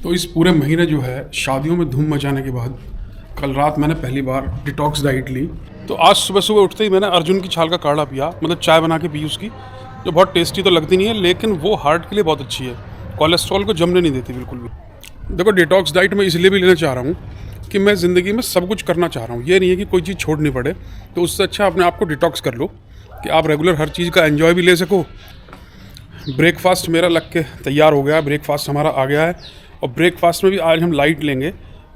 तो इस पूरे महीने जो है शादियों में धूम मचाने के बाद कल रात मैंने पहली बार डिटॉक्स डाइट ली। तो आज सुबह सुबह उठते ही मैंने अर्जुन की छाल का काढ़ा पिया, मतलब चाय बना के पी उसकी, जो बहुत टेस्टी तो लगती नहीं है लेकिन वो हार्ट के लिए बहुत अच्छी है, कोलेस्ट्रॉल को जमने नहीं देती बिल्कुल भी। देखो डिटॉक्स डाइट मैं इसलिए भी लेना चाह रहा हूँ कि मैं ज़िंदगी में सब कुछ करना चाह रहा हूँ, ये नहीं है कि कोई चीज़ छोड़नी पड़े। तो उससे अच्छा अपने आप को डिटॉक्स कर लो कि आप रेगुलर हर चीज़ का एंजॉय भी ले सको। ब्रेकफास्ट मेरा लग के तैयार हो गया है, ब्रेकफास्ट हमारा आ गया है। और ब्रेकफास्ट में भी आज हम लाइट लेंगे,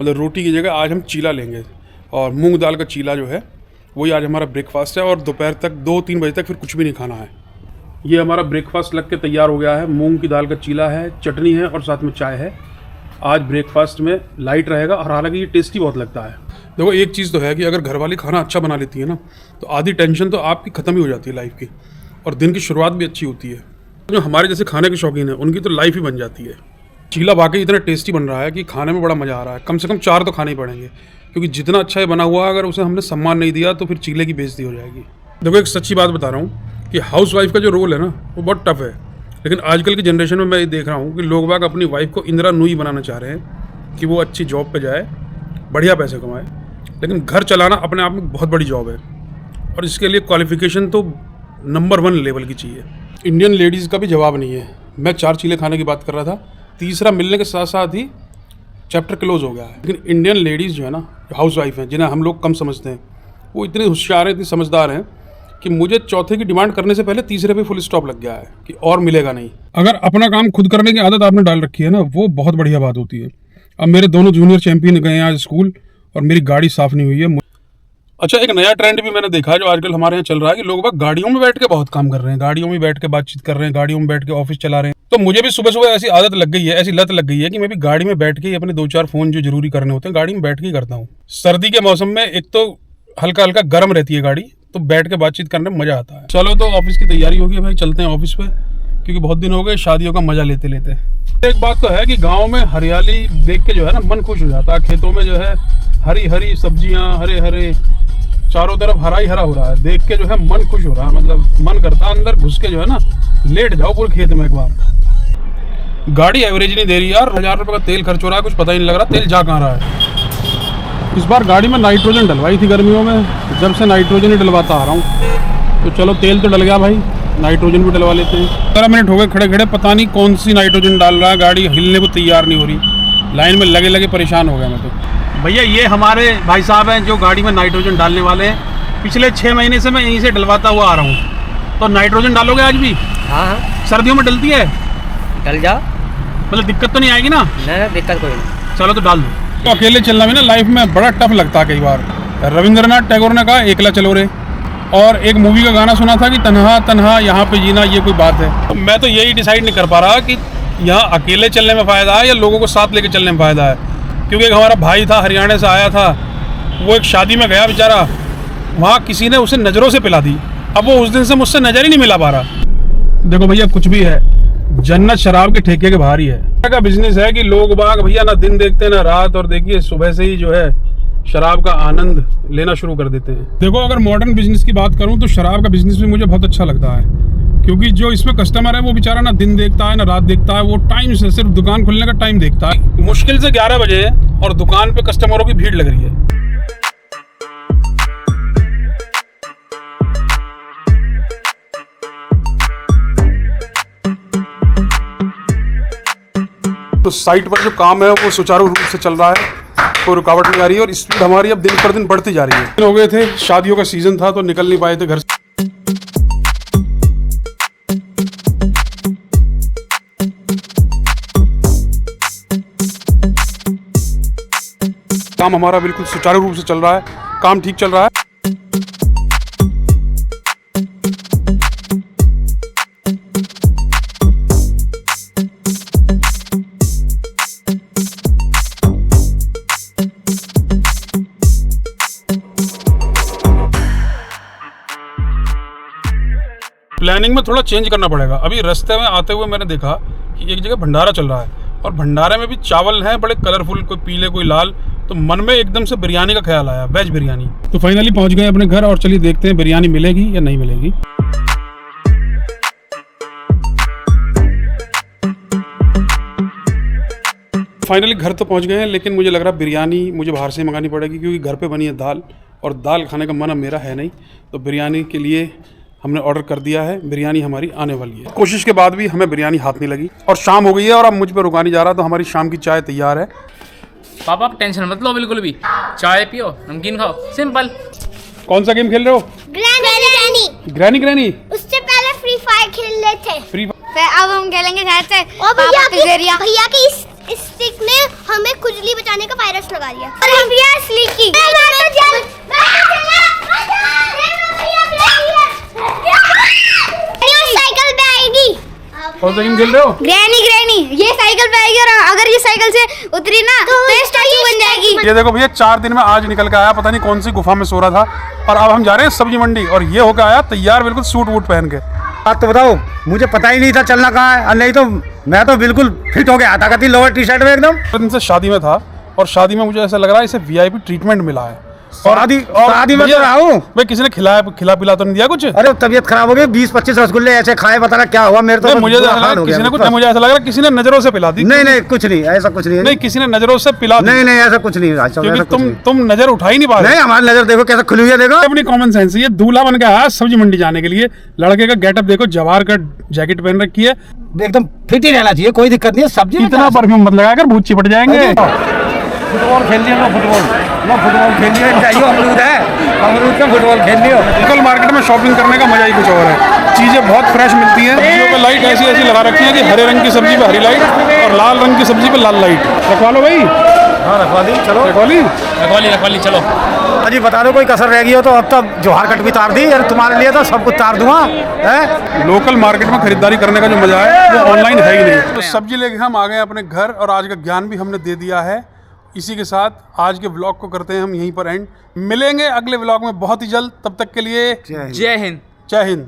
मतलब रोटी की जगह आज हम चीला लेंगे और मूंग दाल का चीला जो है वही आज हमारा ब्रेकफास्ट है। और दोपहर तक 2-3 बजे तक फिर कुछ भी नहीं खाना है। ये हमारा ब्रेकफास्ट लग के तैयार हो गया है। मूंग की दाल का चीला है, चटनी है और साथ में चाय है। आज ब्रेकफास्ट में लाइट रहेगा और हालांकि ये टेस्टी बहुत लगता है। देखो एक चीज़ तो है कि अगर घरवाली खाना अच्छा बना लेती है ना तो आधी टेंशन तो आपकी ख़त्म ही हो जाती है लाइफ की, और दिन की शुरुआत भी अच्छी होती है। जो हमारे जैसे खाने के शौकीन है उनकी तो लाइफ ही बन जाती है। चीला वाकई इतना टेस्टी बन रहा है कि खाने में बड़ा मज़ा आ रहा है। कम से कम 4 तो खाने ही पड़ेंगे, क्योंकि जितना अच्छा ये बना हुआ अगर उसे हमने सम्मान नहीं दिया तो फिर चीले की बेइज्जती हो जाएगी। देखो एक सच्ची बात बता रहा हूँ कि हाउस वाइफ का जो रोल है ना वो बहुत टफ है, लेकिन आजकल की जनरेशन में मैं ये देख रहा हूँ कि लोग बाग अपनी वाइफ को इंदिरा नूई बनाना चाह रहे हैं कि वो अच्छी जॉब पे जाए, बढ़िया पैसे कमाए। लेकिन घर चलाना अपने आप में बहुत बड़ी जॉब है और इसके लिए क्वालिफिकेशन तो नंबर 1 लेवल की चाहिए। इंडियन लेडीज़ का भी जवाब नहीं है। मैं 4 चीले खाने की बात कर रहा था, तीसरा मिलने के साथ साथ ही चैप्टर क्लोज हो गया है। लेकिन इंडियन लेडीज़ जो है ना, हाउस वाइफ हैं, जिन्हें हम लोग कम समझते हैं, वो इतनी होशियार हैं, इतनी समझदार हैं कि मुझे चौथे की डिमांड करने से पहले तीसरे पे फुल स्टॉप लग गया है कि और मिलेगा नहीं। अगर अपना काम खुद करने की आदत आपने डाल रखी है ना, वो बहुत बढ़िया बात होती है। अब मेरे दोनों जूनियर चैंपियन गए हैं आज स्कूल और मेरी गाड़ी साफ़ नहीं हुई है। अच्छा, एक नया ट्रेंड भी मैंने देखा है जो आजकल हमारे यहाँ चल रहा है कि लोग गाड़ियों में बैठ के बहुत काम कर रहे हैं, गाड़ियों में बैठ के बातचीत कर रहे हैं, गाड़ियों में बैठ के ऑफिस चला रहे हैं। तो मुझे भी सुबह सुबह ऐसी आदत लग गई है, ऐसी लत लग गई है कि मैं भी गाड़ी में बैठ के ही अपने 2-4 फ़ोन जो जरूरी करने होते हैं गाड़ी में बैठ के ही करता हूँ। सर्दी के मौसम में एक तो हल्का हल्का गर्म रहती है गाड़ी, तो बैठ के बातचीत करने में मज़ा आता है। चलो तो ऑफिस की तैयारी होगी भाई, चलते हैं ऑफिस पे, क्योंकि बहुत दिन हो गए शादियों का मज़ा लेते लेते। एक बात तो है कि गाँव में हरियाली देख के जो है ना मन खुश हो जाता है। खेतों में जो है हरी हरी सब्जियाँ, हरे हरे, चारों तरफ हरा ही हरा हो रहा है, देख के जो है मन खुश हो रहा है। मतलब मन करता है अंदर घुस के जो है ना लेट जाओ पूरे खेत में एक बार। गाड़ी एवरेज नहीं दे रही यार, 1000 रुपये का तेल खर्च हो रहा है, कुछ पता ही नहीं लग रहा तेल जा कहाँ रहा है। इस बार गाड़ी में नाइट्रोजन डलवाई थी गर्मियों में, जब से नाइट्रोजन ही डलवाता आ रहा हूँ। तो चलो तेल तो डल गया भाई, नाइट्रोजन भी डलवा लेते हैं। 15 मिनट हो गए खड़े खड़े, पता नहीं कौन सी नाइट्रोजन डाल रहा है, गाड़ी हिलने को तैयार नहीं हो रही। लाइन में लगे लगे परेशान हो गया मैं तो। भैया ये हमारे भाई साहब हैं जो गाड़ी में नाइट्रोजन डालने वाले हैं। पिछले 6 महीने से मैं यहीं से डलवाता हुआ आ रहा हूँ। तो नाइट्रोजन डालोगे आज भी? हाँ, सर्दियों में डलती है? डल जाओ, मतलब दिक्कत तो नहीं आएगी ना? नहीं दिक्कत कोई नहीं। चलो तो डाल दो। तो अकेले चलना भी ना लाइफ में बड़ा टफ लगता है कई बार। रविंद्रनाथ टैगोर ने कहा एकला चलो रे, और एक मूवी का गाना सुना था कि तन्हा तन्हा यहाँ पे जीना ये कोई बात है। तो मैं तो यही डिसाइड नहीं कर पा रहा कि यहाँ अकेले चलने में फ़ायदा है या लोगों को साथ लेके चलने में फ़ायदा है। क्योंकि एक हमारा भाई था, हरियाणा से आया था, वो एक शादी में गया बेचारा, वहाँ किसी ने उसे नज़रों से पिला दी। अब वो उस दिन से मुझसे नज़र ही नहीं मिला पा रहा। देखो भैया कुछ भी है, जन्नत शराब के ठेके के बाहर ही है। का बिजनेस है कि लोग बाग भैया ना दिन देखते ना रात, और देखिए सुबह से ही जो है शराब का आनंद लेना शुरू कर देते हैं। देखो अगर मॉडर्न बिजनेस की बात करूँ तो शराब का बिजनेस भी मुझे बहुत अच्छा लगता है, क्योंकि जो इसमें कस्टमर है वो बेचारा ना दिन देखता है ना रात देखता है, वो टाइम से सिर्फ दुकान खुलने का टाइम देखता है। मुश्किल से 11 बजे और दुकान पे कस्टमरों की भीड़ लग रही है। तो साइट पर जो काम है वो सुचारू रूप से चल रहा है, कोई रुकावट नहीं आ रही है और स्पीड हमारी अब दिन पर दिन बढ़ती जा रही है। हो गए थे, शादियों का सीजन था तो निकल नहीं पाए थे घर से। काम हमारा बिल्कुल सुचारू रूप से चल रहा है, काम ठीक चल रहा है। प्लानिंग में थोड़ा चेंज करना पड़ेगा। अभी रास्ते में आते हुए मैंने देखा कि एक जगह भंडारा चल रहा है और भंडारे में भी चावल हैं बड़े कलरफुल, कोई पीले कोई लाल। तो मन में एकदम से बिरयानी का ख्याल आया, वेज बिरयानी। तो फाइनली पहुंच गए अपने घर और चलिए देखते हैं बिरयानी मिलेगी या नहीं मिलेगी। फाइनली घर तो पहुंच गए हैं, लेकिन मुझे लग रहा है बिरयानी मुझे बाहर से मंगानी पड़ेगी, क्योंकि घर पे बनी है दाल और दाल खाने का मन अब मेरा है नहीं। तो बिरयानी के लिए हमने ऑर्डर कर दिया है, बिरयानी हमारी आने वाली है। कोशिश के बाद भी हमें बिरयानी हाथ नहीं लगी और शाम हो गई है और अब मुझ पर रुका नहीं जा रहा। तो हमारी शाम की चाय तैयार है। पापा आप टेंशन मत लो बिल्कुल भी, चाय पियो नमकीन खाओ, सिंपल। कौन सा गेम खेल रहे हो? Granny granny. उससे पहले फ्री फायर खेल रहे थे। फ्री फिर अब हम खेलेंगे घर से। और भैया की इस स्टिक ने हमें खुजली बचाने का वायरस लगा दिया। और हम भी असली की साइकिल पे आएगी। कौन सा गेम खेल रहे हो? ग्रैनी ये साइकिल पे आएगी और अगर ये साइकिल से उतरी ना तो स्टैचू बन जाएगी। ये देखो भैया, 4 दिन में आज निकल के आया, पता नहीं कौन सी गुफा में सो रहा था। और अब हम जा रहे हैं सब्जी मंडी और ये होकर आया तैयार, बिल्कुल सूट वूट पहन के। बात तो बताओ, मुझे पता ही नहीं था चलना कहाँ है, और नहीं तो मैं तो बिल्कुल फिट हो गया आता करती लोअर टी शर्ट में एकदम। दिन से शादी में था और शादी में मुझे ऐसा लग रहा है इसे वीआईपी ट्रीटमेंट मिला है। शादी में तो रहा हूँ भाई, किसी ने खिला पिला तो नहीं दिया कुछ? अरे तबीयत खराब हो गई, 20-25 रसगुल्ले ऐसे खाए, बता रहा क्या हुआ मेरे तो। मुझे ऐसा लगा किसी ने कुछ, मुझे ऐसा लग रहा किसी ने नजरों से पिला दी। नहीं कुछ नहीं, ऐसा कुछ नहीं। नहीं, किसी ने नजरों से पिला दी। नहीं ऐसा कुछ नहीं, क्योंकि तुम नजर उठा ही नहीं पा रहे। नहीं, हमारी नजर देखो कैसे खुली हुई है, देखो अपनी कॉमन सेंस। ये दूल्हा बन के आया सब्जी मंडी जाने के लिए। लड़के का गेटअप देखो, जवाहर का जैकेट पहन रखी है, एकदम फिट ही रहना चाहिए, कोई दिक्कत नहीं है। सब्जी इतना परफ्यूम मत लगाकर भूत चिपट जाएंगे। फुटबॉल खेल लिया, फुटबॉल खेल लिया, चाहिए अमरूद है, अमरूद का फुटबॉल खेल लियो। लोकल मार्केट में शॉपिंग करने का मजा ही कुछ और है। चीजें बहुत फ्रेश मिलती हैं। सब्जियों पे लाइट ऐसी लगा रखी है कि हरे रंग की सब्जी पे हरी लाइट और लाल रंग की सब्जी पे लाल लाइट। रखवा लो भाई। हाँ रखवा दी, चलो रखवा ली चलो। अजी बता दो कोई कसर रह गई हो तो अब तक जोहार कट भी तार दी, यार तुम्हारे लिए तो सब कुछ तार दूंगा है। लोकल मार्केट में खरीदारी करने का जो मजा है वो ऑनलाइन है ही नहीं। तो सब्जी लेके हम आ गए अपने घर और आज का ज्ञान भी हमने दे दिया है। इसी के साथ आज के व्लॉग को करते हैं हम यहीं पर एंड। मिलेंगे अगले व्लॉग में बहुत ही जल्द। तब तक के लिए जय हिंद। जय हिंद।